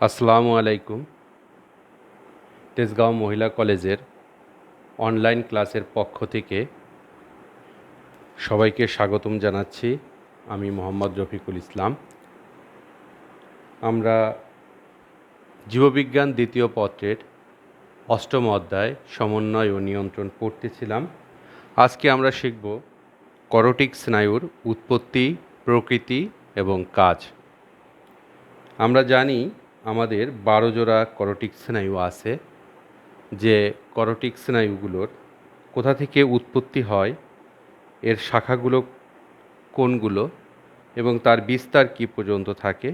আসসালামু আলাইকুম। তেজগাঁও মহিলা কলেজের অনলাইন ক্লাসের পক্ষ থেকে সবাইকে স্বাগতম জানাচ্ছি। আমি মোহাম্মদ রফিকুল ইসলাম। আমরা জীববিজ্ঞান দ্বিতীয় পত্রের অষ্টম অধ্যায় সমন্বয় ও নিয়ন্ত্রণ পড়তেছিলাম। আজকে আমরা শিখব করটিক স্নায়ুর উৎপত্তি, প্রকৃতি এবং কাজ। আমরা জানি আমাদের 12 জোড়া করটিক স্নায়ু আছে, যে করটিক স্নায়ুগুলোর কোথা থেকে উৎপত্তি হয়, এর শাখাগুলো কোনগুলো এবং তার বিস্তার কী পর্যন্ত থাকে,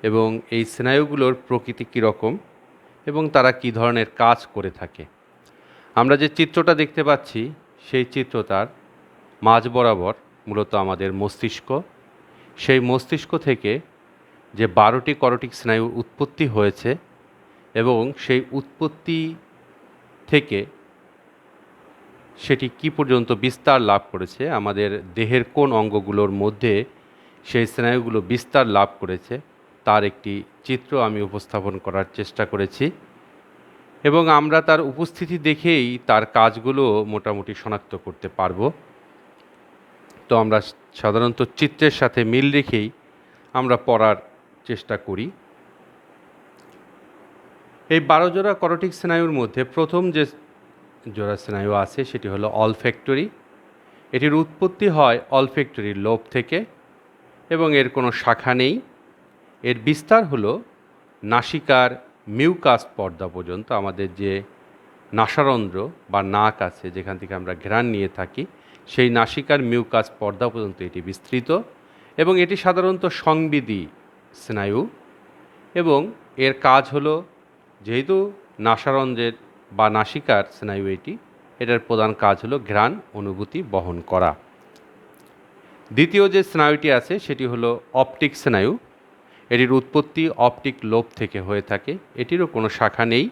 এবং এই স্নায়ুগুলোর প্রকৃতি কীরকম এবং তারা কী ধরনের কাজ করে থাকে। আমরা যে চিত্রটা দেখতে পাচ্ছি সেই চিত্রটার মাঝ বরাবর মূলত আমাদের মস্তিষ্ক। সেই মস্তিষ্ক থেকে যে 12টি করটিক স্নায়ুর উৎপত্তি হয়েছে এবং সেই উৎপত্তি থেকে সেটি কী পর্যন্ত বিস্তার লাভ করেছে, আমাদের দেহের কোন অঙ্গগুলোর মধ্যে সেই স্নায়ুগুলো বিস্তার লাভ করেছে, তার একটি চিত্র আমি উপস্থাপন করার চেষ্টা করেছি এবং আমরা তার উপস্থিতি দেখেই তার কাজগুলো মোটামুটি শনাক্ত করতে পারব। তো আমরা সাধারণত চিত্রের সাথে মিল রেখেই আমরা পড়ার চেষ্টা করি। এই 12 জোড়া করটিক স্নায়ুর মধ্যে প্রথম যে জোড়া স্নায়ু আছে সেটি হলো অলফ্যাক্টরি। এটির উৎপত্তি হয় অলফ্যাক্টরির লোব থেকে এবং এর কোনো শাখা নেই। এর বিস্তার হলো নাসিকার মিউকাস পর্দা পর্যন্ত। আমাদের যে নাসারন্ধ্র বা নাক আছে, যেখান থেকে আমরা ঘ্রাণ নিয়ে থাকি, সেই নাসিকার মিউকাস পর্দা পর্যন্ত এটি বিস্তৃত এবং এটি সাধারণত সংবেদী স্নায়ু এবং এর কাজ হলো, যেহেতু নাসারন্ধ্রের বা নাসিকার স্নায়ু এটার প্রধান কাজ হলো ঘ্রাণ অনুভূতি বহন করা। দ্বিতীয় যে স্নায়ুটি আছে সেটি হলো অপটিক স্নায়ু। এটির উৎপত্তি অপটিক লোব থেকে হয়ে থাকে। এটিরও কোনো শাখা নেই।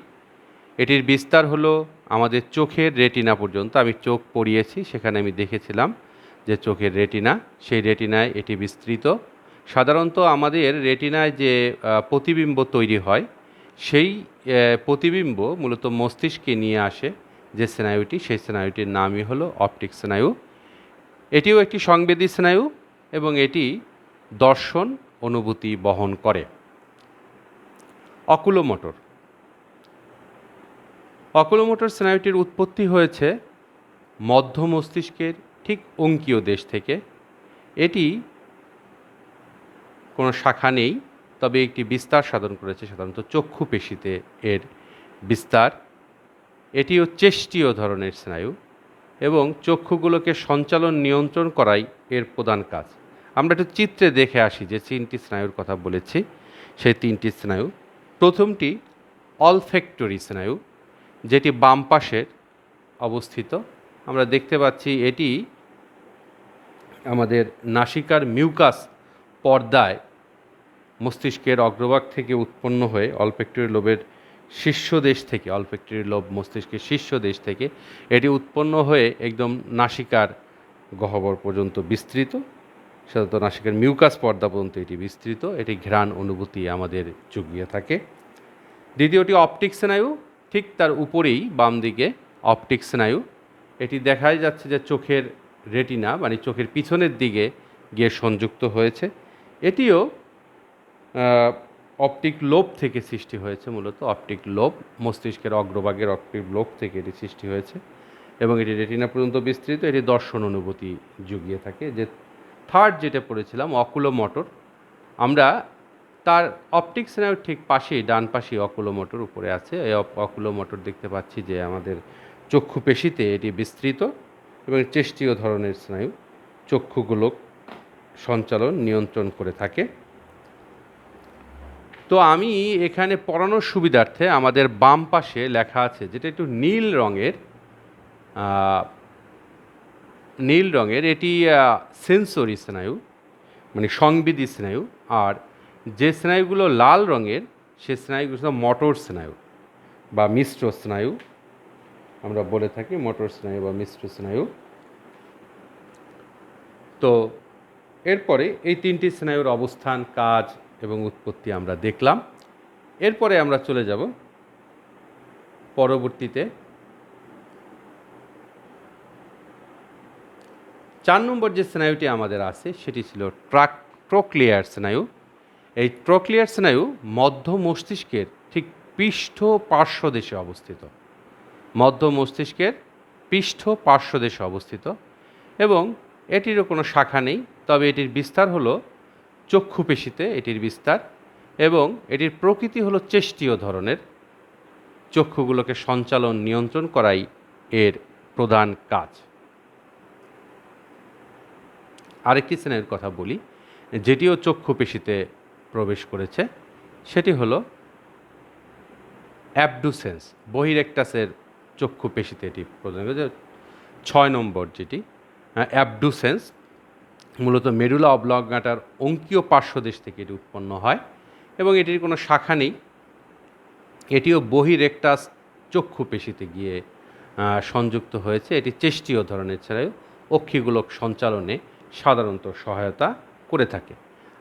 এটির বিস্তার হলো আমাদের চোখের রেটিনা পর্যন্ত। আমি চোখ পড়িয়েছি, সেখানে আমি দেখেছিলাম যে চোখের রেটিনা, সেই রেটিনায় এটি বিস্তৃত। সাধারণত আমাদের রেটিনায় যে প্রতিবিম্ব তৈরি হয়, সেই প্রতিবিম্ব মূলত মস্তিষ্কে নিয়ে আসে যে স্নায়ুটি, সেই স্নায়ুটির নামই হলো অপটিক স্নায়ু। এটিও একটি সংবেদী স্নায়ু এবং এটি দর্শন অনুভূতি বহন করে। অকুলোমোটর। অকুলোমোটর স্নায়ুটির উৎপত্তি হয়েছে মধ্য মস্তিষ্কের ঠিক অঙ্কীয় দেশ থেকে। এটি কোনো শাখা নেই, তবে একটি বিস্তার সাধন করেছে সাধারণত চক্ষু পেশিতে এর বিস্তার। এটিও চেষ্টীয় ধরনের স্নায়ু এবং চক্ষুগুলোকে সঞ্চালন নিয়ন্ত্রণ করাই এর প্রধান কাজ। আমরা একটু চিত্রে দেখে আসি যে 3টি স্নায়ুর কথা বলেছি, সেই 3টি স্নায়ু। প্রথমটি অলফ্যাক্টরি স্নায়ু, যেটি বাম পাশের অবস্থিত। আমরা দেখতে পাচ্ছি এটি আমাদের নাসিকার মিউকাস পর্দায় মস্তিষ্কের অগ্রভাগ থেকে উৎপন্ন হয়ে অলফ্যাক্টরি লোবের শীর্ষদেশ থেকে, অলফ্যাক্টরি লোব মস্তিষ্কের শীর্ষদেশ থেকে এটি উৎপন্ন হয়ে একদম নাসিকার গহ্বর পর্যন্ত বিস্তৃত। সাধারণত নাসিকার মিউকাস পর্দা পর্যন্ত এটি বিস্তৃত। এটি ঘ্রাণ অনুভূতি আমাদের জুগিয়ে থাকে। দ্বিতীয়টি অপটিক স্নায়ু, ঠিক তার উপরেই বাম দিকে অপটিক স্নায়ু। এটি দেখাই যাচ্ছে যে চোখের রেটিনা মানে চোখের পিছনের দিকে গিয়ে সংযুক্ত হয়েছে। এটিও অপটিক লোব থেকে সৃষ্টি হয়েছে। মূলত অপটিক লোব, মস্তিষ্কের অগ্রভাগের অপটিক লোব থেকে এটি সৃষ্টি হয়েছে এবং এটি রেটিনা পর্যন্ত বিস্তৃত। এটি দর্শন অনুভূতি জুগিয়ে থাকে। যে থার্ড যেটা পড়েছিলাম অকুলোমোটর, আমরা তার অপটিক স্নায়ুর ঠিক পাশেই, ডান পাশেই অকুলোমোটর উপরে আছে। এই অকুলোমোটর দেখতে পাচ্ছি যে আমাদের চক্ষু পেশিতে এটি বিস্তৃত এবং চেষ্টীয় ধরনের স্নায়ু, চক্ষুগুলো সঞ্চালন নিয়ন্ত্রণ করে থাকে। তো আমি এখানে পড়ানোর সুবিধার্থে আমাদের বাম পাশে লেখা আছে, যেটা একটু নীল রঙের, এটি সেন্সরি স্নায়ু মানে সংবেদী স্নায়ু। আর যে স্নায়ুগুলো লাল রঙের, সে স্নায়ুগুলো মোটর স্নায়ু বা মিশ্র স্নায়ু আমরা বলে থাকি, মোটর স্নায়ু বা মিশ্র স্নায়ু। তো এরপরে এই 3টি স্নায়ুর অবস্থান, কাজ এবং উৎপত্তি আমরা দেখলাম। এরপরে আমরা চলে যাব পরবর্তীতে 4 নম্বর যে স্নায়ুটি আমাদের আছে সেটি ছিল ট্রোক্লিয়ার স্নায়ু। এই ট্রোক্লিয়ার স্নায়ু মধ্য মস্তিষ্কের ঠিক পৃষ্ঠ পার্শ্বদেশে অবস্থিত, মধ্য মস্তিষ্কের পৃষ্ঠ পার্শ্বদেশে অবস্থিত এবং এটিরও কোনো শাখা নেই, তবে এটির বিস্তার হলো চক্ষুপেশিতে এটির বিস্তার এবং এটির প্রকৃতি হলো চেষ্টীয় ধরনের। চক্ষুগুলোকে সঞ্চালন নিয়ন্ত্রণ করাই এর প্রধান কাজ। আরেকটি স্নায়ুর কথা বলি যেটিও চক্ষুপেশিতে প্রবেশ করেছে, সেটি হলো অ্যাবডুসেন্স। বহিরেকটাসের চক্ষুপেশিতে এটি প্রদান করেছে। 6 নম্বর যেটি অ্যাবডুসেন্স, মূলত মেডুলা অবলঙ্গাটার অঙ্কীয় পার্শ্বদেশ থেকে এটি উৎপন্ন হয় এবং এটির কোনো শাখা নেই। এটিও বহিরেকটাস চক্ষুপেশিতে গিয়ে সংযুক্ত হয়েছে। এটি চেষ্টীয় ধরনের স্নায়ু, অক্ষিগোলক সঞ্চালনে সাধারণত সহায়তা করে থাকে।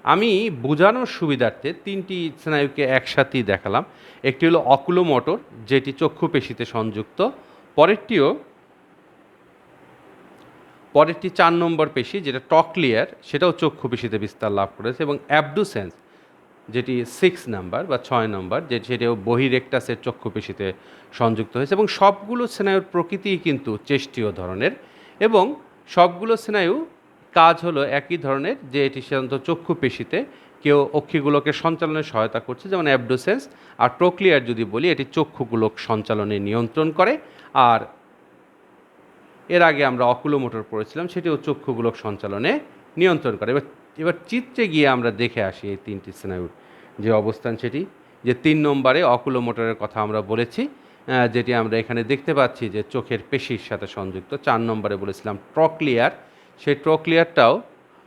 আমি বোঝানোর সুবিধার্থে 3টি স্নায়ুকে একসাথেই দেখালাম। একটি হলো অকুলোমোটর, যেটি চক্ষুপেশিতে সংযুক্ত। পরেরটি 4 নম্বর পেশি যেটা ট্রোক্লিয়ার, সেটাও চক্ষুপেশিতে বিস্তার লাভ করেছে এবং অ্যাবডুসেন্স যেটি 6 নাম্বার বা 6 নম্বর, সেটাও বহিরেকটাসের চক্ষুপেশিতে সংযুক্ত হয়েছে এবং সবগুলো স্নায়ুর প্রকৃতিই কিন্তু চেষ্টীয় ধরনের এবং সবগুলো স্নায়ু কাজ হলো একই ধরনের, যে এটি সাধারণত চক্ষুপেশিতে কেউ অক্ষিগুলোকে সঞ্চালনে সহায়তা করছে, যেমন অ্যাবডুসেন্স। আর ট্রোক্লিয়ার যদি বলি, এটি চক্ষুগুলোক সঞ্চালনে নিয়ন্ত্রণ করে। আর এর আগে আমরা অকুলোমোটর পড়েছিলাম, সেটিও চক্ষুগুলোক সঞ্চালনে নিয়ন্ত্রণ করে। এবার চিত্রে গিয়ে আমরা দেখে আসি এই 3টি স্নায়ুর যে অবস্থান, সেটি যে 3 নম্বরে অকুলোমোটরের কথা আমরা বলেছি, যেটি আমরা এখানে দেখতে পাচ্ছি যে চোখের পেশির সাথে সংযুক্ত। 4 নম্বরে বলেছিলাম ট্রোক্লিয়ার, সেই ট্রোক্লিয়ারটাও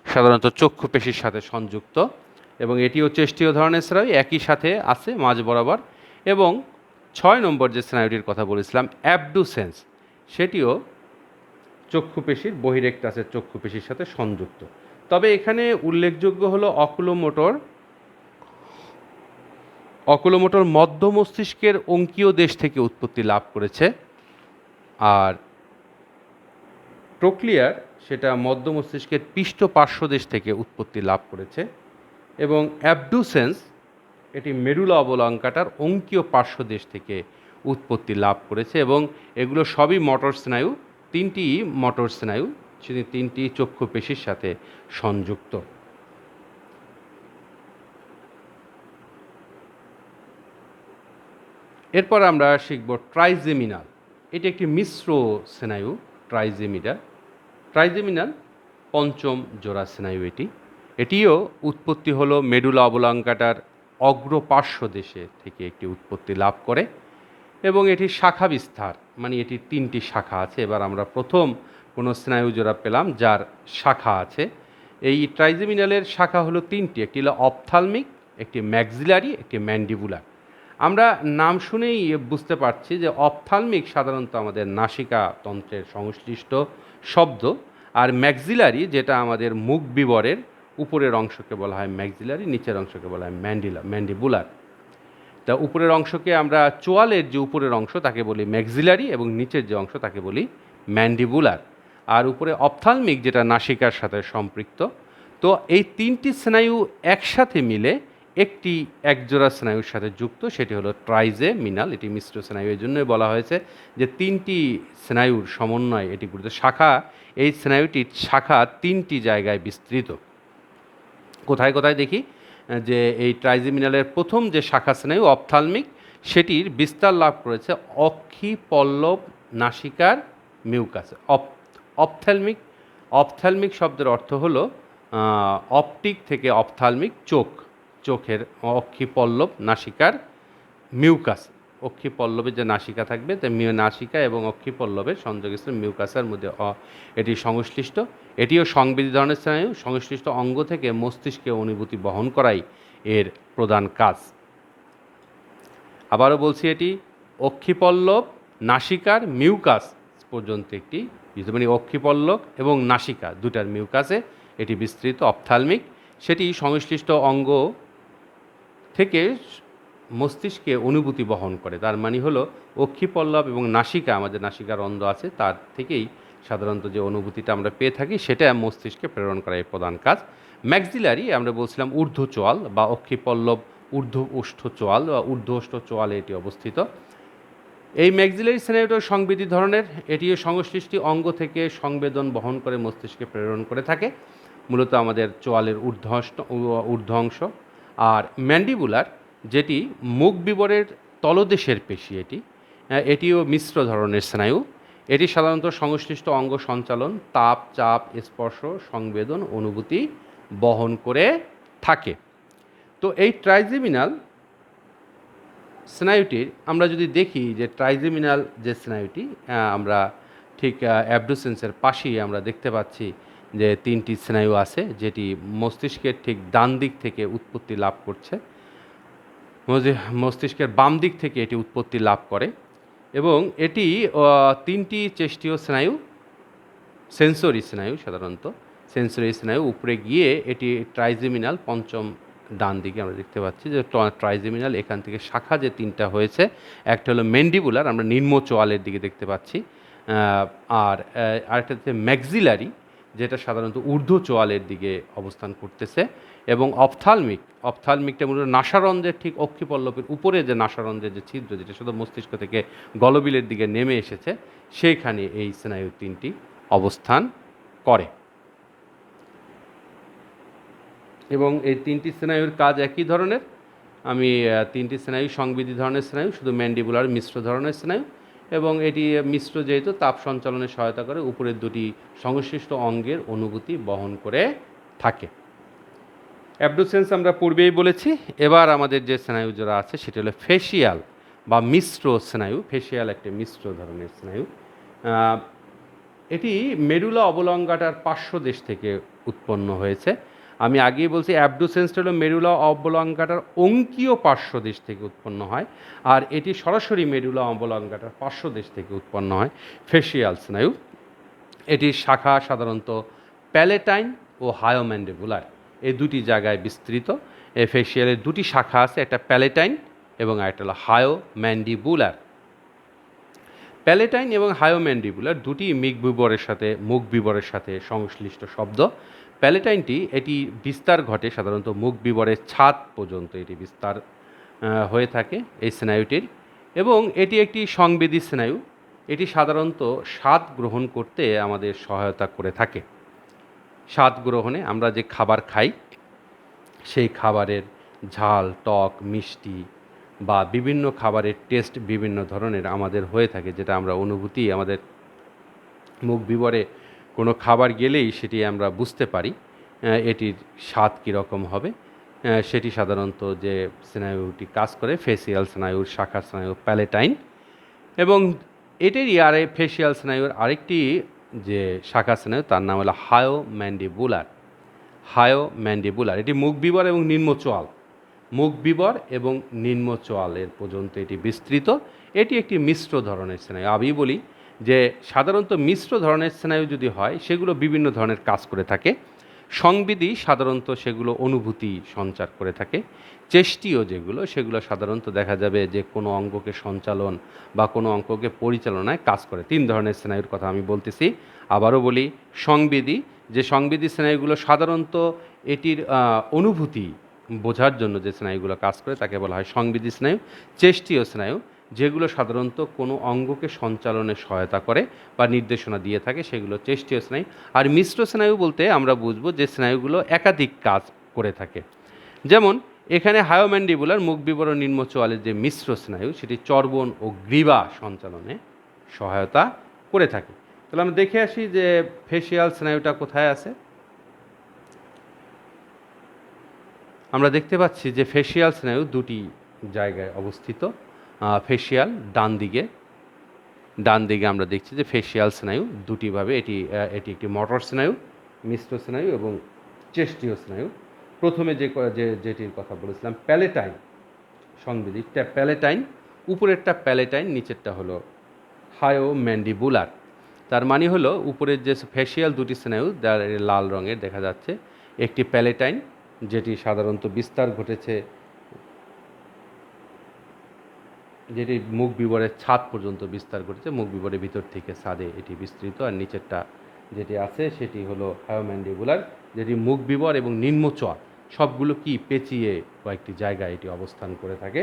সাধারণত চক্ষু পেশির সাথে সংযুক্ত এবং এটিও চেষ্টীয় ধরনের স্নায়ু, একই সাথে আছে মাঝ বরাবর। এবং 6 নম্বর যে স্নায়ুটির কথা বলেছিলাম অ্যাবডুসেন্স, সেটিও চক্ষুপেশির বহিরেকটাসের চক্ষুপেশির সাথে সংযুক্ত। তবে এখানে উল্লেখযোগ্য হলো অকুলোমোটর মধ্য মস্তিষ্কের অঙ্কীয় দেশ থেকে উৎপত্তি লাভ করেছে, আর ট্রোক্লিয়ার সেটা মধ্য মস্তিষ্কের পৃষ্ঠ পার্শ্বদেশ থেকে উৎপত্তি লাভ করেছে এবং অ্যাবডুসেন্স এটি মেডুলা অবলঙ্কাটার অঙ্কীয় পার্শ্বদেশ থেকে উৎপত্তি লাভ করেছে এবং এগুলো সবই মোটর স্নায়ু। 3টি মোটর স্নায়ু, সেটি 3টি চক্ষু পেশির সাথে সংযুক্ত। এরপর আমরা শিখব ট্রাইজেমিনাল। এটি একটি মিশ্র স্নায়ু। ট্রাইজেমিনাল 5ম জোড়া স্নায়ু। এটিও উৎপত্তি হলো মেডুলা অবলঙ্কাটার অগ্রপার্শ্বদেশে থেকে একটি উৎপত্তি লাভ করে এবং এটির শাখা বিস্তার, মানে এটির 3টি শাখা আছে। এবার আমরা প্রথম কোনো স্নায়ু জোড়া পেলাম যার শাখা আছে। এই ট্রাইজেমিনালের শাখা হলো 3টি, একটি হলো অপথ্যালমিক, একটি ম্যাক্সিলারি, একটি ম্যান্ডিবুলার। আমরা নাম শুনেই বুঝতে পারছি যে অপথ্যালমিক সাধারণত আমাদের নাসিকা তন্ত্রের সংশ্লিষ্ট শব্দ, আর ম্যাক্সিলারি যেটা আমাদের মুখ বিবরের উপরের অংশকে বলা হয় ম্যাক্সিলারি, নিচের অংশকে বলা হয় ম্যান্ডিবুলার। তা উপরের অংশকে আমরা চোয়ালের যে উপরের অংশ তাকে বলি ম্যাক্সিলারি এবং নিচের যে অংশ তাকে বলি ম্যান্ডিবুলার। আর উপরে অপথ্যালমিক যেটা নাসিকার সাথে সম্পৃক্ত। তো এই 3টি স্নায়ু একসাথে মিলে একটি একজোড়া স্নায়ুর সাথে যুক্ত, সেটি হলো ট্রাইজেমিনাল। এটি মিশ্র স্নায়ু, এই জন্যই বলা হয়েছে যে 3টি স্নায়ুর সমন্বয় এটি গঠিত। শাখা, এই স্নায়ুটির শাখা 3টি জায়গায় বিস্তৃত। কোথায় কোথায় দেখি যে এই ট্রাইজেমিনালের প্রথম যে শাখা স্নায়ু অপথ্যালমিক, সেটির বিস্তার লাভ করেছে অক্ষিপল্লব নাসিকার মিউকাসে। অপথ্যালমিক শব্দের অর্থ হলো অপটিক থেকে অপথ্যালমিক, চোখের অক্ষিপল্লব নাসিকার মিউকাস। অক্ষিপল্লবের যে নাসিকা থাকবে, তাই নাসিকা এবং অক্ষিপল্লবের সংযোগস্থল মিউকাসের মধ্যে এটি সংশ্লিষ্ট। এটিও সংবেদী ধরনের স্নায়ু, সংশ্লিষ্ট অঙ্গ থেকে মস্তিষ্কে অনুভূতি বহন করাই এর প্রধান কাজ। আবারও বলছি, এটি অক্ষিপল্লব নাসিকার মিউকাস পর্যন্ত একটি, মানে অক্ষিপল্লব এবং নাসিকা দুটার মিউকাসে এটি বিস্তৃত অপথ্যালমিক। সেটি সংশ্লিষ্ট অঙ্গ থেকে মস্তিষ্কে অনুভূতি বহন করে। তার মানে হলো অক্ষিপল্লব এবং নাসিকা, আমাদের নাসিকার রন্ধ্র আছে, তার থেকেই সাধারণত যে অনুভূতিটা আমরা পেয়ে থাকি সেটা মস্তিষ্কে প্রেরণ করা এই প্রধান কাজ। ম্যাক্সিলারি আমরা বলছিলাম ঊর্ধ্ব চোয়াল বা অক্ষিপল্লব ঊর্ধ্ব ওষ্ঠ চোয়াল বা ঊর্ধ্ব ওষ্ঠ চোয়ালে এটি অবস্থিত। এই ম্যাক্সিলারি স্নায়ুটা সংবেদী ধরনের, এটিও সংশ্লিষ্ট অঙ্গ থেকে সংবেদন বহন করে মস্তিষ্কে প্রেরণ করে থাকে, মূলত আমাদের চোয়ালের ঊর্ধ্ব অংশ। আর ম্যান্ডিবুলার, যেটি মুখ বিবরের তলদেশের পেশি, এটিও মিশ্র ধরনের স্নায়ু। এটি সাধারণত সংশ্লিষ্ট অঙ্গ সঞ্চালন, তাপ, চাপ, স্পর্শ, সংবেদন, অনুভূতি বহন করে থাকে। তো এই ট্রাইজেমিনাল স্নায়ুটির আমরা যদি দেখি যে ট্রাইজেমিনাল যে স্নায়ুটি, আমরা ঠিক অ্যাবডুসেন্সের পাশেই আমরা দেখতে পাচ্ছি যে 3টি স্নায়ু আছে, যেটি মস্তিষ্কের ঠিক ডান দিক থেকে উৎপত্তি লাভ করছে, মস্তিষ্কের বাম দিক থেকে এটি উৎপত্তি লাভ করে। এবং এটি 3টি চেষ্টীয় স্নায়ু, সেন্সরি স্নায়ু, সাধারণত সেন্সরি স্নায়ু উপরে গিয়ে এটি ট্রাইজেমিনাল পঞ্চম ডান দিকে আমরা দেখতে পাচ্ছি যে ট্রাইজেমিনাল এখান থেকে শাখা যে 3টা হয়েছে, একটা হলো ম্যান্ডিবুলার, আমরা নিম্ন চোয়ালের দিকে দেখতে পাচ্ছি, আর আরেকটা হচ্ছে ম্যাক্সিলারি, যেটা সাধারণত ঊর্ধ্ব চোয়ালের দিকে অবস্থান করতেছে, এবং অপথ্যালমিকটা মূলত নাসারন্ধ্রের ঠিক অক্ষিপল্লবের উপরে যে নাসারন্ধ্রের যে ছিদ্র, যেটা শুধু মস্তিষ্ক থেকে গলবিলের দিকে নেমে এসেছে, সেইখানে এই স্নায়ু 3টি অবস্থান করে। এবং এই 3টি স্নায়ুর কাজ একই ধরনের। আমি 3টি স্নায়ু সংবেদী ধরনের স্নায়ু, শুধু ম্যান্ডিবুলার মিশ্র ধরনের স্নায়ু, এবং এটি মিশ্র যেহেতু তাপ সঞ্চালনে সহায়তা করে, উপরের 2টি সংশ্লিষ্ট অঙ্গের অনুভূতি বহন করে থাকে। অ্যাবডুসেন্স আমরা পূর্বেই বলেছি। এবার আমাদের যে স্নায়ু জোড়া আছে সেটি হলো ফেসিয়াল বা মিশ্র স্নায়ু। ফেসিয়াল একটি মিশ্র ধরনের স্নায়ু। এটি মেরুলা অবলঙ্গাটার পার্শ্বদেশ থেকে উৎপন্ন হয়েছে। আমি আগেই বলছি অ্যাবডুসেন্সটা হলো মেরুলা অবলঙ্গাটার অঙ্কীয় পার্শ্বদেশ থেকে উৎপন্ন হয়, আর এটি সরাসরি মেরুলা অবলঙ্গাটার পার্শ্বদেশ থেকে উৎপন্ন হয় ফেসিয়াল স্নায়ু। এটির শাখা সাধারণত প্যালেটাইন ও হায়োম্যান্ডিবুলার, এই 2টি জায়গায় বিস্তৃত। এই ফেসিয়ালের 2টি শাখা আছে, একটা প্যালেটাইন এবং আরেকটা হলো হায়োম্যান্ডিবুলার। প্যালেটাইন এবং হায়োম্যান্ডিবুলার 2টি মুখ বিবরের সাথে সংশ্লিষ্ট শব্দ। প্যালেটাইনটি এটি বিস্তার ঘটে সাধারণত মুখ বিবরের ছাদ পর্যন্ত, এটি বিস্তার হয়ে থাকে এই স্নায়ুটির, এবং এটি একটি সংবেদী স্নায়ু। এটি সাধারণত স্বাদ গ্রহণ করতে আমাদের সহায়তা করে থাকে। স্বাদ গ্রহণে আমরা যে খাবার খাই সেই খাবারের ঝাল, টক, মিষ্টি বা বিভিন্ন খাবারের টেস্ট বিভিন্ন ধরনের আমাদের হয়ে থাকে, যেটা আমরা অনুভূতি আমাদের মুখ বিবরে কোনো খাবার গেলেই সেটি আমরা বুঝতে পারি এটির স্বাদ কীরকম হবে। সেটি সাধারণত যে স্নায়ুটি কাজ করে ফেসিয়াল স্নায়ুর শাখা স্নায়ু প্যালেটাইন, এবং এটিরই ফেসিয়াল স্নায়ুর আরেকটি যে শাখা স্নায়ু তার নাম হলো হায়োম্যান্ডিবুলার। এটি মুখ বিবর এবং নিম্ন চোয়াল, মুখ বিবর এবং নিম্ন চোয়ালের পর্যন্ত এটি বিস্তৃত। এটি একটি মিশ্র ধরনের স্নায়ু। আমি বলি যে সাধারণত মিশ্র ধরনের স্নায়ু যদি হয় সেগুলো বিভিন্ন ধরনের কাজ করে থাকে। সংবেদী সাধারণত সেগুলো অনুভূতি সঞ্চার করে থাকে। চেষ্টীয় যেগুলো সেগুলো সাধারণত দেখা যাবে যে কোনো অঙ্গকে সঞ্চালন বা কোনো অঙ্গকে পরিচালনায় কাজ করে। 3 ধরনের স্নায়ুর কথা আমি বলতেছি, আবারও বলি। সংবেদী, যে সংবেদী স্নায়ুগুলো সাধারণত এটির অনুভূতি বোঝার জন্য যে স্নায়ুগুলো কাজ করে তাকে বলা হয় সংবেদী স্নায়ু। চেষ্টীয় স্নায়ু, যেগুলো সাধারণত কোনো অঙ্গকে সঞ্চালনে সহায়তা করে বা নির্দেশনা দিয়ে থাকে, সেগুলো চেষ্টীয় স্নায়ু। আর মিশ্র স্নায়ু বলতে আমরা বুঝবো যে স্নায়ুগুলো একাধিক কাজ করে থাকে। যেমন এখানে হায়োম্যান্ডিবুলার মুখ বিবর নিম্ন চোয়ালের যে মিশ্র স্নায়ু সেটি চর্বণ ও গ্রীবা সঞ্চালনে সহায়তা করে থাকে। তাহলে আমরা দেখে আসি যে ফেসিয়াল স্নায়ুটা কোথায় আছে। আমরা দেখতে পাচ্ছি যে ফেসিয়াল স্নায়ু 2টি জায়গায় অবস্থিত। ফেসিয়াল ডান দিকে আমরা দেখছি যে ফেসিয়াল স্নায়ু 2টিভাবে, এটি একটি মোটর স্নায়ু, মিশ্র স্নায়ু এবং চেষ্টীয় স্নায়ু। প্রথমে যেটির কথা বলেছিলাম প্যালেটাইন সংবেদী, প্যালেটাইন, উপরেরটা প্যালেটাইন, নিচেরটা হলো হায়োম্যান্ডিবুলার। তার মানে হলো উপরের যে ফেসিয়াল 2টি স্নায়ু যার লাল রঙের দেখা যাচ্ছে, একটি প্যালেটাইন যেটি সাধারণত বিস্তার ঘটেছে যেটি মুখ বিবরের ছাদ পর্যন্ত বিস্তার করেছে, মুখ বিবরের ভিতর থেকে ছাদে এটি বিস্তৃত। আর নিচেরটা যেটি আছে সেটি হলো হায়োম্যান্ডিবুলার, যেটি মুখ বিবর এবং নিম্নচোয়াল সবগুলো কি পেঁচিয়ে কয়েকটি জায়গায় এটি অবস্থান করে থাকে।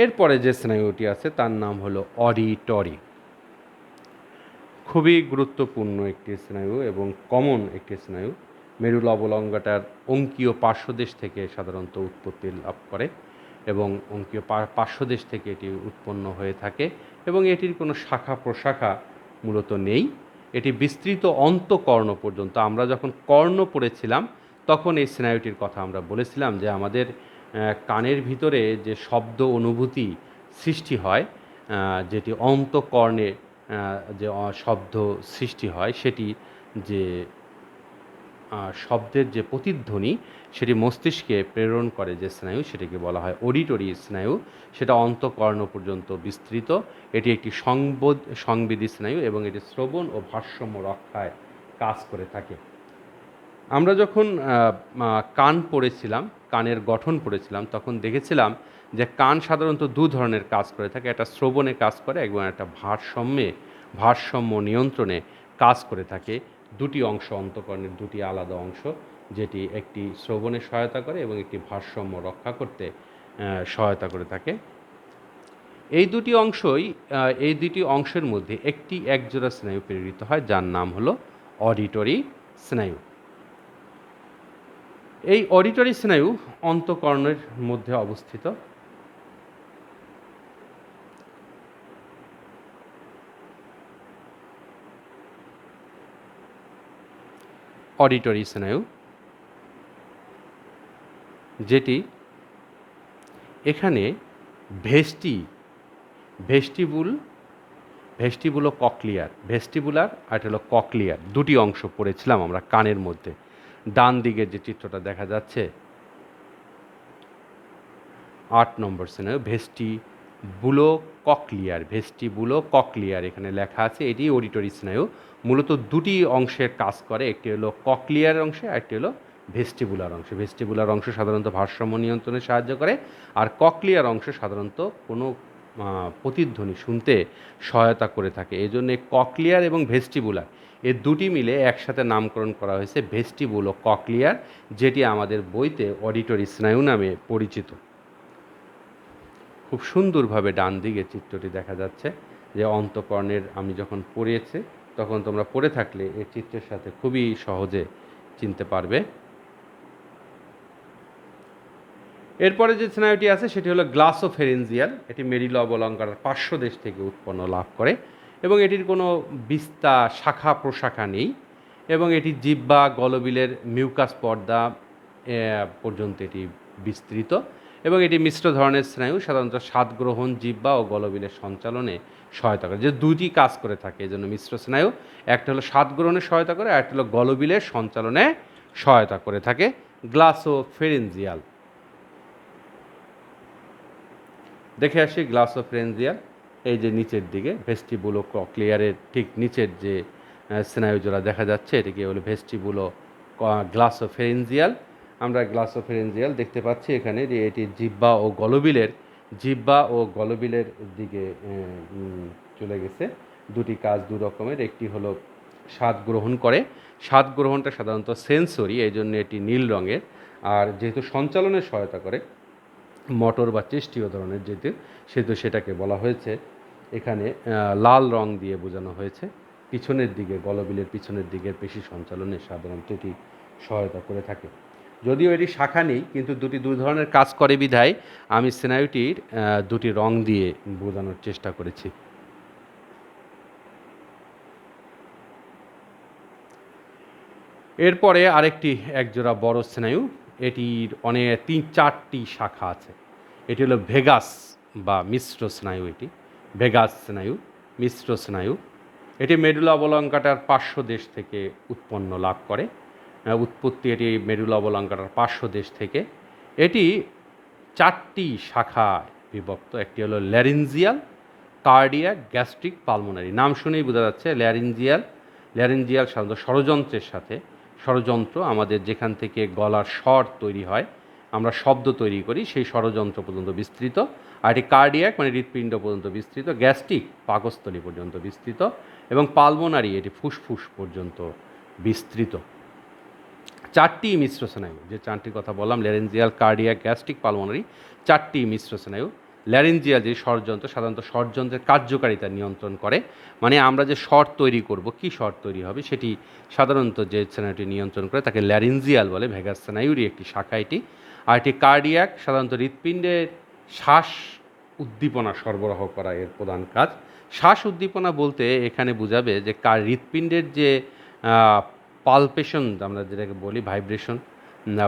এরপরে যে স্নায়ুটি আছে তার নাম হলো অডিটরি। খুবই গুরুত্বপূর্ণ একটি স্নায়ু এবং কমন একটি স্নায়ু। মেরুল অবলঙ্গটার অঙ্কীয় পার্শ্বদেশ থেকে সাধারণত উৎপত্তি লাভ করে এবং অঙ্কীয় পার্শ্বদেশ থেকে এটি উৎপন্ন হয়ে থাকে এবং এটির কোনো শাখা প্রশাখা মূলত নেই। এটি বিস্তৃত অন্তঃকর্ণ পর্যন্ত। আমরা যখন কর্ণ পড়েছিলাম তখন এই স্নায়ুটির কথা আমরা বলেছিলাম যে আমাদের কানের ভিতরে যে শব্দ অনুভূতি সৃষ্টি হয়, যেটি অন্তঃকর্ণে যে শব্দ সৃষ্টি হয়, সেটি যে শব্দের যে প্রতিধ্বনি সেটি মস্তিষ্কে প্রেরণ করে যে স্নায়ু সেটিকে বলা হয় অডিটরি স্নায়ু। সেটা অন্তঃকর্ণ পর্যন্ত বিস্তৃত। এটি একটি সংবেদী স্নায়ু এবং এটি শ্রবণ ও ভারসাম্য রক্ষায় কাজ করে থাকে। আমরা যখন কান পড়েছিলাম, কানের গঠন পড়েছিলাম, তখন দেখেছিলাম যে কান সাধারণত দু ধরনের কাজ করে থাকে। একটা শ্রবণে কাজ করে এবং একটা ভারসাম্য নিয়ন্ত্রণে কাজ করে থাকে। দুটি অংশ অন্তঃকর্ণের, দুটি আলাদা অংশ, যেটি একটি শ্রবণে সহায়তা করে এবং একটি ভারসাম্য রক্ষা করতে সহায়তা করে থাকে। এই দুটি অংশের মধ্যে একটি একজোড়া স্নায়ু প্রেরিত হয় যার নাম হলো অডিটরি স্নায়ু। এই অডিটরি স্নায়ু অন্তঃকর্ণের মধ্যে অবস্থিত। অডিটরি স্নায়ু যেটি এখানে ভেস্টিবুলো ককলিয়ার, ভেস্টিবুলার আর এটা হলো ককলিয়ার, দুটি অংশ পড়েছিলাম আমরা কানের মধ্যে। ডান দিকের যে চিত্রটা দেখা যাচ্ছে 8 নম্বর স্নায়ু ভেস্টিবুলো ককলিয়ার এখানে লেখা আছে। এটি অডিটরি স্নায়ু। মূলত দুটি অংশের কাজ করে, একটি হলো ককলিয়ার অংশে আর একটি হলো ভেস্টিবুলার অংশ। ভেস্টিবুলার অংশ সাধারণত ভারসাম্য নিয়ন্ত্রণে সাহায্য করে আর ককলিয়ার অংশ সাধারণত কোনো প্রতিধ্বনি শুনতে সহায়তা করে থাকে। এই জন্যে ককলিয়ার এবং ভেস্টিবুলার এ দুটি মিলে একসাথে নামকরণ করা হয়েছে ভেস্টিবুলো ককলিয়ার, যেটি আমাদের বইতে অডিটরি স্নায়ু নামে পরিচিত। খুব সুন্দরভাবে ডান দিকে চিত্রটি দেখা যাচ্ছে যে অন্তঃকর্ণের, আমি যখন পড়েছি তখন তোমরা পড়ে থাকলে এই চিত্রের সাথে খুবই সহজে চিনতে পারবে। এরপরে যে স্নায়ুটি আছে সেটি হলো গ্লাসোফেরেঞ্জিয়াল। এটি মেরিল অবলঙ্কার পার্শ্বদেশ থেকে উৎপন্ন লাভ করে এবং এটির কোনো বিস্তার শাখা প্রশাখা নেই এবং এটি জিহ্বা গলবিলের মিউকাস পর্দা পর্যন্ত এটি বিস্তৃত এবং এটি মিশ্র ধরনের স্নায়ু, সাধারণত স্বাদ গ্রহণ, জিহ্বা ও গলবিলের সঞ্চালনে সহায়তা করে। যে দুটি কাজ করে থাকে এই জন্য মিশ্র স্নায়ু, একটা হলো স্বাদ গ্রহণে সহায়তা করে আর একটা হলো গলবিলের সঞ্চালনে সহায়তা করে থাকে। গ্লাসোফেরেঞ্জিয়াল দেখে আসি। গ্লাসোফেরেঞ্জিয়াল এই যে নিচের দিকে ভেস্টিবুলো ককলিয়ারের ঠিক নিচের যে স্নায়ুজোড়া দেখা যাচ্ছে এটিকে হলো ভেস্টিবুলো গ্লাসোফেরেঞ্জিয়াল। আমরা গ্লাসোফেরেঞ্জিয়াল দেখতে পাচ্ছি এখানে যে এটি জিহ্বা ও গলবিলের দিকে চলে গেছে। দুটি কাজ দু রকমের, একটি হলো স্বাদ গ্রহণ করে, স্বাদ গ্রহণটা সাধারণত সেন্সরি, এই জন্য এটি নীল রঙের, আর যেহেতু সঞ্চালনে সহায়তা করে মোটর বা চেষ্টীয় ধরনের সেহেতু সেটাকে বলা হয়েছে এখানে লাল রং দিয়ে বোঝানো হয়েছে। পিছনের দিকে গলবিলের পিছনের দিকের পেশি সঞ্চালনে সাধারণত এটি সহায়তা করে থাকে। যদিও এটি শাখা নেই কিন্তু দু ধরনের কাজ করে বিধায় আমি স্নায়ুটির দুটি রং দিয়ে বোঝানোর চেষ্টা করেছি। এরপরে আরেকটি একজোড়া বড় স্নায়ু, এটির অনেক 3-4টি শাখা আছে। এটি হলো ভেগাস বা মিশ্র স্নায়ু। এটি ভেগাস স্নায়ু, মিশ্র স্নায়ু। এটি মেরুলা অবলঙ্কাটার পার্শ্বদেশ থেকে উৎপন্ন লাভ করে, উৎপত্তি এটি মেরুলা অবলঙ্কাটার পার্শ্বদেশ থেকে। এটি 4টি শাখায় বিভক্ত। একটি হলো ল্যারিঞ্জিয়াল, কার্ডিয়াক, গ্যাস্ট্রিক, পালমোনারি। নাম শুনেই বোঝা যাচ্ছে ল্যারিঞ্জিয়াল, ল্যারেঞ্জিয়াল সাধারণত ষড়যন্ত্রের সাথে, ষড়যন্ত্র আমাদের যেখান থেকে গলার স্বর তৈরি হয়, আমরা শব্দ তৈরি করি, সেই ষড়যন্ত্র পর্যন্ত বিস্তৃত। আর এটি কার্ডিয়াক মানে হৃৎপিণ্ড পর্যন্ত বিস্তৃত, গ্যাস্ট্রিক পাকস্থলী পর্যন্ত বিস্তৃত, এবং পালমোনারি এটি ফুসফুস পর্যন্ত বিস্তৃত। চারটি মিশ্র স্নায়ু, যে চারটির কথা বললাম, ল্যারেঞ্জিয়াল, কার্ডিয়াক, গ্যাস্ট্রিক, পালমোনারি, চারটি মিশ্র স্নায়ু। ল্যারেঞ্জিয়াল যে ষড়যন্ত্র, সাধারণত ষড়যন্ত্রের কার্যকারিতা নিয়ন্ত্রণ করে, মানে আমরা যে স্বর তৈরি করব, কী স্বর তৈরি হবে, সেটি সাধারণত যে স্নায়ুটি নিয়ন্ত্রণ করে তাকে ল্যারেঞ্জিয়াল বলে, ভেগাস স্নায়ুরই একটি শাখা এটি। আর এটি কার্ডিয়াক, সাধারণত হৃৎপিণ্ডের শ্বাস উদ্দীপনা সরবরাহ করা এর প্রধান কাজ। শ্বাস উদ্দীপনা বলতে এখানে বোঝাবে যে হৃৎপিণ্ডের যে পালপেশন আমরা যেটাকে বলি, ভাইব্রেশন,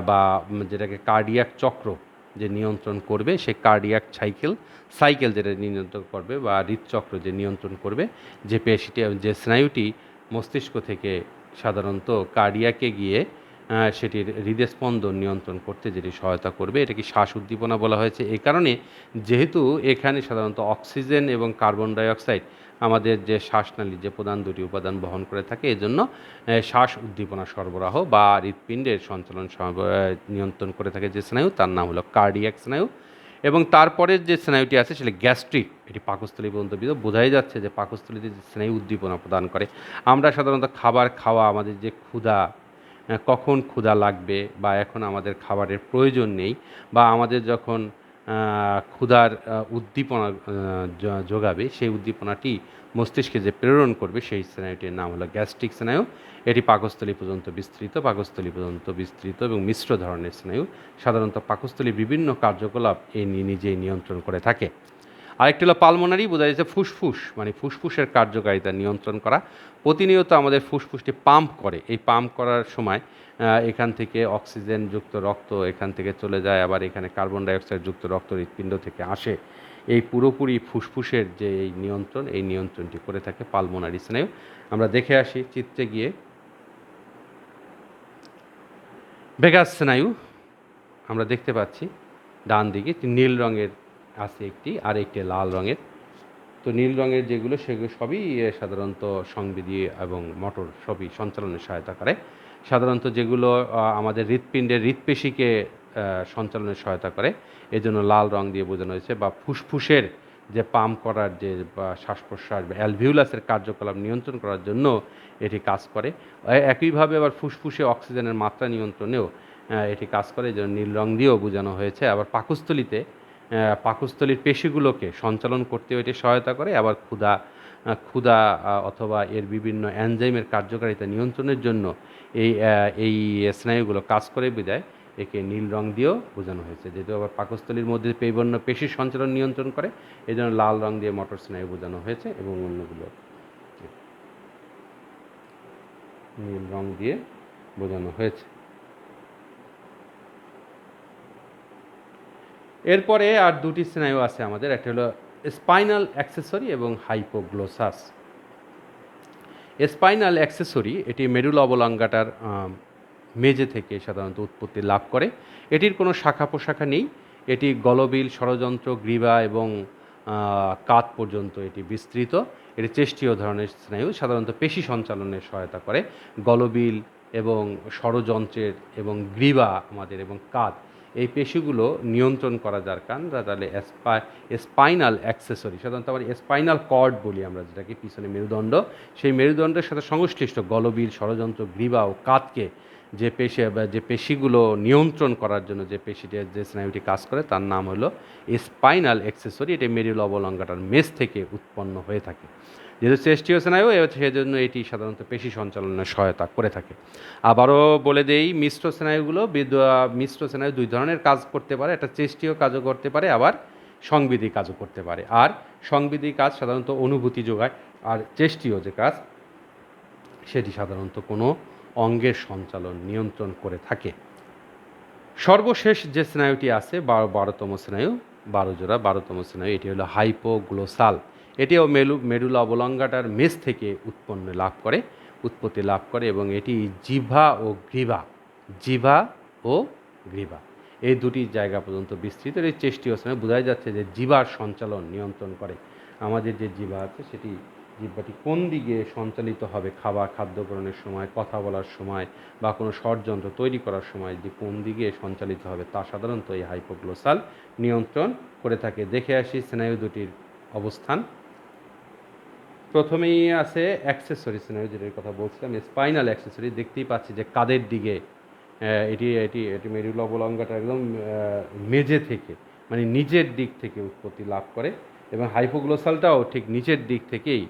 বা যেটাকে কার্ডিয়াক চক্র যে নিয়ন্ত্রণ করবে, সে কার্ডিয়াক সাইকেল যেটা নিয়ন্ত্রণ করবে, বা হৃদচক্র যে নিয়ন্ত্রণ করবে, যে পেশিটি, যে স্নায়ুটি মস্তিষ্ক থেকে সাধারণত কার্ডিয়াকে গিয়ে সেটির হৃদস্পন্দন নিয়ন্ত্রণ করতে যেটি সহায়তা করবে, এটাকে শ্বাস উদ্দীপনা বলা হয়েছে। এই কারণে যেহেতু এখানে সাধারণত অক্সিজেন এবং কার্বন ডাইঅক্সাইড আমাদের যে শ্বাসনালী, যে প্রধান দুটি উপাদান বহন করে থাকে, এজন্য শ্বাস উদ্দীপনা সরবরাহ বা হৃৎপিণ্ডের সঞ্চালন নিয়ন্ত্রণ করে থাকে যে স্নায়ু, তার নাম হলো কার্ডিয়াক স্নায়ু। এবং তারপরের যে স্নায়ুটি আছে সেটা গ্যাস্ট্রিক, এটি পাকস্থলী পর্যন্ত বোঝাই যাচ্ছে যে পাকস্থলীতে যে স্নায়ু উদ্দীপনা প্রদান করে। আমরা সাধারণত খাবার খাওয়া, আমাদের যে ক্ষুধা, কখন ক্ষুধা লাগবে, বা এখন আমাদের খাবারের প্রয়োজন নেই, বা আমাদের যখন ক্ষুধার উদ্দীপনা যোগাবে, সেই উদ্দীপনাটি মস্তিষ্কে যে প্রেরণ করবে, সেই স্নায়ুটির নাম হলো গ্যাস্ট্রিক স্নায়ু। এটি পাকস্থলী পর্যন্ত বিস্তৃত এবং মিশ্র ধরনের স্নায়ু, সাধারণত পাকস্থলীর বিভিন্ন কার্যকলাপ নিজেই নিয়ন্ত্রণ করে থাকে। আরেকটি হলো পালমোনারি, বোঝা যাচ্ছে ফুসফুস, মানে ফুসফুসের কার্যকারিতা নিয়ন্ত্রণ করা। প্রতিনিয়ত আমাদের ফুসফুসটি পাম্প করে, এই পাম্প করার সময় এখান থেকে অক্সিজেনযুক্ত রক্ত এখান থেকে চলে যায়, আবার এখানে কার্বন ডাইঅক্সাইড যুক্ত রক্ত হৃৎপিণ্ড থেকে আসে। এই পুরোপুরি ফুসফুসের যে এই নিয়ন্ত্রণটি করে থাকে পালমোনারি স্নায়ু। আমরা দেখে আসি চিত্রে গিয়ে। ভেগাস স্নায়ু আমরা দেখতে পাচ্ছি ডান দিকে নীল রঙের আছে একটি, আর একটি লাল রঙের। তো নীল রঙের যেগুলো, সেগুলো সবই সাধারণত সংবেদী এবং মোটর সবই সঞ্চালনে সহায়তা করে। সাধারণত যেগুলো আমাদের হৃৎপিণ্ডের হৃৎপেশিকে সঞ্চালনে সহায়তা করে, এজন্য লাল রং দিয়ে বোঝানো হয়েছে। বা ফুসফুসের যে পাম্প করার যে বা শ্বাস প্রশ্বাস বা অ্যালভিউলাসের কার্যকলাপ নিয়ন্ত্রণ করার জন্য এটি কাজ করে। একইভাবে আবার ফুসফুসে অক্সিজেনের মাত্রা নিয়ন্ত্রণেও এটি কাজ করে, এই জন্য নীল রং দিয়েও বোঝানো হয়েছে। আবার পাকস্থলীর পেশিগুলোকে সঞ্চালন করতেও এটি সহায়তা করে। আবার ক্ষুধা অথবা এর বিভিন্ন এনজাইমের কার্যকারিতা নিয়ন্ত্রণের জন্য এই স্নায়ুগুলো কাজ করে বিধায় একে নীল রং দিয়েও বোঝানো হয়েছে। যেহেতু আবার পাকস্থলীর মধ্যে বিভিন্ন পেশির সঞ্চালন নিয়ন্ত্রণ করে, এই জন্য লাল রং দিয়ে মোটর স্নায়ু বোঝানো হয়েছে, এবং অন্যগুলো নীল রং দিয়ে বোঝানো হয়েছে। এরপরে আর দুটি স্নায়ু আছে আমাদের, একটা হলো স্পাইনাল অ্যাক্সেসরি এবং হাইপোগ্লোসাস। স্পাইনাল অ্যাক্সেসরি এটি মেরুলা অবলঙ্গাটার মেঝে থেকে সাধারণত উৎপত্তি লাভ করে। এটির কোনো শাখা প্রশাখা নেই। এটি গলবিল, ষড়যন্ত্র, গ্রীবা এবং কাত পর্যন্ত এটি বিস্তৃত। এটি চেষ্টীয় ধরনের স্নায়ু, সাধারণত পেশি সঞ্চালনের সহায়তা করে। গলবিল এবং ষড়যন্ত্রের এবং গ্রীবা আমাদের এবং কাত, এই পেশিগুলো নিয়ন্ত্রণ করা যার কারণ, তাহলে স্পাইনাল অ্যাক্সেসরি, সাধারণত আবার স্পাইনাল কর্ড বলি আমরা যেটাকে, পিছনে মেরুদণ্ড, সেই মেরুদণ্ডের সাথে সংশ্লিষ্ট গলবিল, ষড়যন্ত্র, গ্রীবা ও কাতকে যে পেশিগুলো নিয়ন্ত্রণ করার জন্য যে স্নায়ুটি কাজ করে, তার নাম হলো স্পাইনাল অ্যাক্সেসরি। এটি মেরুলা অবলঙ্গাটার মেঝ থেকে উৎপন্ন হয়ে থাকে। যেহেতু চেষ্টীয় স্নায়ু, সেজন্য এটি সাধারণত পেশি সঞ্চালনের সহায়তা করে থাকে। আবারও বলে দেই, মিশ্র স্নায়ু দুই ধরনের কাজ করতে পারে, একটা চেষ্টীয় কাজও করতে পারে, আবার সংবিধি কাজও করতে পারে। আর সংবিধি কাজ সাধারণত অনুভূতি যোগায়, আর চেষ্টীয় যে কাজ সেটি সাধারণত কোনো অঙ্গের সঞ্চালন নিয়ন্ত্রণ করে থাকে। সর্বশেষ যে স্নায়ুটি আছে 12তম স্নায়ু, 12তম স্নায়ু, এটি হলো হাইপোগ্লোসাল। এটিও মেরুলা অবলঙ্গাটার মেঝ থেকে উৎপত্তি লাভ করে, এবং এটি জিহ্বা ও গ্রীবা এই দুটি জায়গা পর্যন্ত বিস্তৃত। এই চেষ্টীয় স্নায়ু বোঝাই যাচ্ছে যে জিহ্বার সঞ্চালন নিয়ন্ত্রণ করে। আমাদের যে জিহ্বা আছে সেটি জিহ্বাটি কোন দিকে সঞ্চালিত হবে খাদ্য গ্রহণের সময়, কথা বলার সময় বা কোনো ষড়যন্ত্র তৈরি করার সময় যে কোন দিকে সঞ্চালিত হবে তা সাধারণত এই হাইপোগ্লোসাল নিয়ন্ত্রণ করে থাকে। দেখে আসি স্নায়ু দুটির অবস্থান। প্রথমেই আছে অ্যাক্সেসরি স্নায়ু, যেটার কথা বলছিলাম, স্পাইনাল অ্যাক্সেসরি। দেখতেই পাচ্ছি যে কাঁধের দিকে এটি এটি এটি মেরুল অবলঙ্গটা একদম মেঝে থেকে, মানে নিচের দিক থেকে উৎপত্তি লাভ করে, এবং হাইপোগ্লোসালটাও ঠিক নিচের দিক থেকেই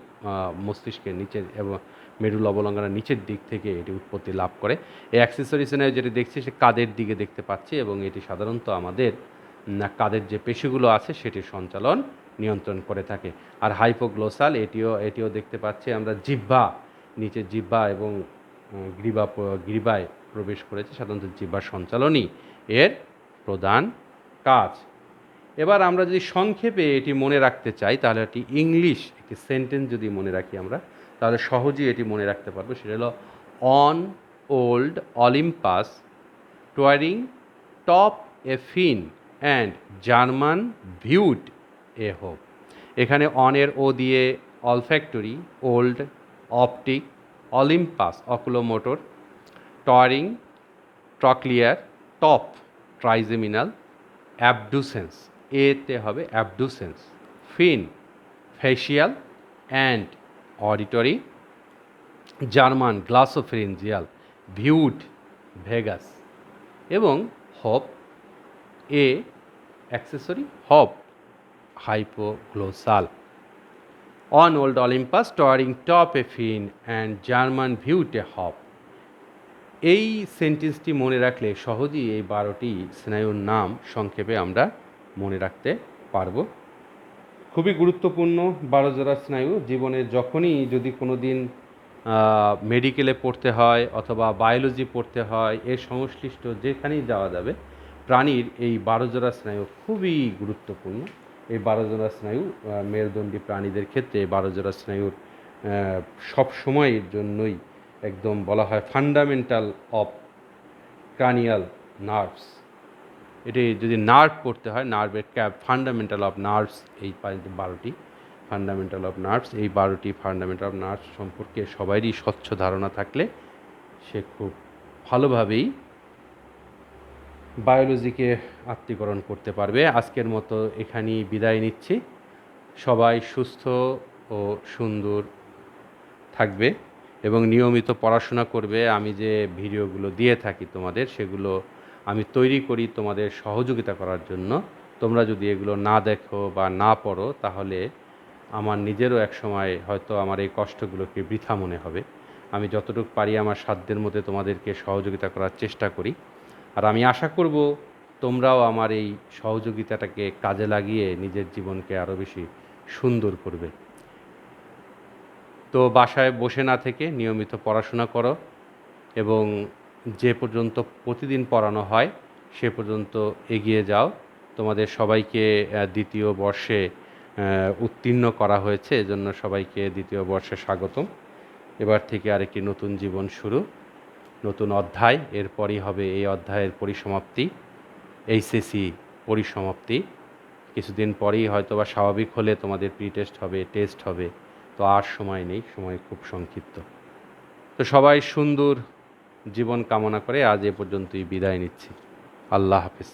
মস্তিষ্কের নিচের এবং মেরুল অবলঙ্গনের নিচের দিক থেকে এটি উৎপত্তি লাভ করে। এই অ্যাক্সেসরি স্নায়ু যেটি দেখছি সে কাঁধের দিকে দেখতে পাচ্ছি, এবং এটি সাধারণত আমাদের কাঁধের যে পেশিগুলো আছে সেটির সঞ্চালন নিয়ন্ত্রণ করে থাকে। আর হাইপোগ্লোসাল এটিও দেখতে পাচ্ছি আমরা জিহ্বা, নিচের জিহ্বা এবং গ্রীবায় প্রবেশ করেছে। সাধারণত জিহ্বার সঞ্চালনই এর প্রধান কাজ। এবার আমরা যদি সংক্ষেপে এটি মনে রাখতে চাই, তাহলে একটি ইংলিশ একটি সেন্টেন্স যদি মনে রাখি আমরা, তাহলে সহজেই এটি মনে রাখতে পারবো। সেটা হলো on old Olympus towering top a Finn and German viewed a hope. এখানে অনের ও দিয়ে olfactory, old optic, Olympus oculomotor, towering trochlear, top trigeminal, abducens এতে হবে abducens, Finn facial and auditory, German glossopharyngeal, viewed vagus, এবং hop a accessory hop hypoglossal. On old Olympus towering top a Finn and German viewed a hop. এই সেন্টেন্সটি মনে রাখলে সহজেই এই 12টি স্নায়ুর নাম সংক্ষেপে আমরা মনে রাখতে পারবো। খুবই গুরুত্বপূর্ণ 12 জোড়া স্নায়ু। জীবনে যখনই যদি কোনো দিন মেডিকেলে পড়তে হয় অথবা বায়োলজি পড়তে হয়, এর সংশ্লিষ্ট যেখানেই যাওয়া যাবে, প্রাণীর এই 12 জোড়া স্নায়ু খুবই গুরুত্বপূর্ণ। এই 12 জোড়া স্নায়ু মেরুদণ্ডী প্রাণীদের ক্ষেত্রে 12 জোড়া স্নায়ুর সব সময়ের জন্যই একদম বলা হয় ফান্ডামেন্টাল অফ ক্রানিয়াল নার্ভস। এটি যদি নার্ভ পড়তে হয়, নার্ভের ফান্ডামেন্টাল অফ নার্ভস, এই 12টি ফান্ডামেন্টাল অফ নার্ভস, এই 12টি ফান্ডামেন্টাল অফ নার্ভস সম্পর্কে সবারই স্বচ্ছ ধারণা থাকলে সে খুব ভালোভাবেই বায়োলজিকে আত্মীকরণ করতে পারবে। আজকের মতো এখানেই বিদায় নিচ্ছি। সবাই সুস্থ ও সুন্দর থাকবে এবং নিয়মিত পড়াশোনা করবে। আমি যে ভিডিওগুলো দিয়ে থাকি তোমাদের, সেগুলো আমি তৈরি করি তোমাদের সহযোগিতা করার জন্য। তোমরা যদি এগুলো না দেখো বা না পড়ো, তাহলে আমার নিজেরও একসময় হয়তো আমার এই কষ্টগুলোকে বৃথা মনে হবে। আমি যতটুকু পারি আমার সাধ্যের মধ্যে তোমাদেরকে সহযোগিতা করার চেষ্টা করি। আর আমি আশা করব তোমরাও আমার এই সহযোগিতাটাকে কাজে লাগিয়ে নিজের জীবনকে আরও বেশি সুন্দর করবে। তো বাসায় বসে না থেকে নিয়মিত পড়াশোনা করো, এবং যে পর্যন্ত প্রতিদিন পড়ানো হয় সে পর্যন্ত এগিয়ে যাও। তোমাদের সবাইকে দ্বিতীয় বর্ষে উত্তীর্ণ করা হয়েছে, এজন্য সবাইকে দ্বিতীয় বর্ষে স্বাগতম। এবার থেকে আরেকটি নতুন জীবন শুরু, নতুন অধ্যায়। এরপরই হবে এই অধ্যায়ের পরিসমাপ্তি, এইচএসসি পরিসমাপ্তি। কিছুদিন পরেই হয়তো বা স্বাভাবিক হলে তোমাদের প্রি টেস্ট হবে, টেস্ট হবে। তো আর সময় নেই, সময় খুব সংক্ষিপ্ত। তো সবাই সুন্দর জীবন কামনা করে আজ এ পর্যন্তই বিদায় নিচ্ছি। আল্লাহ হাফিজ।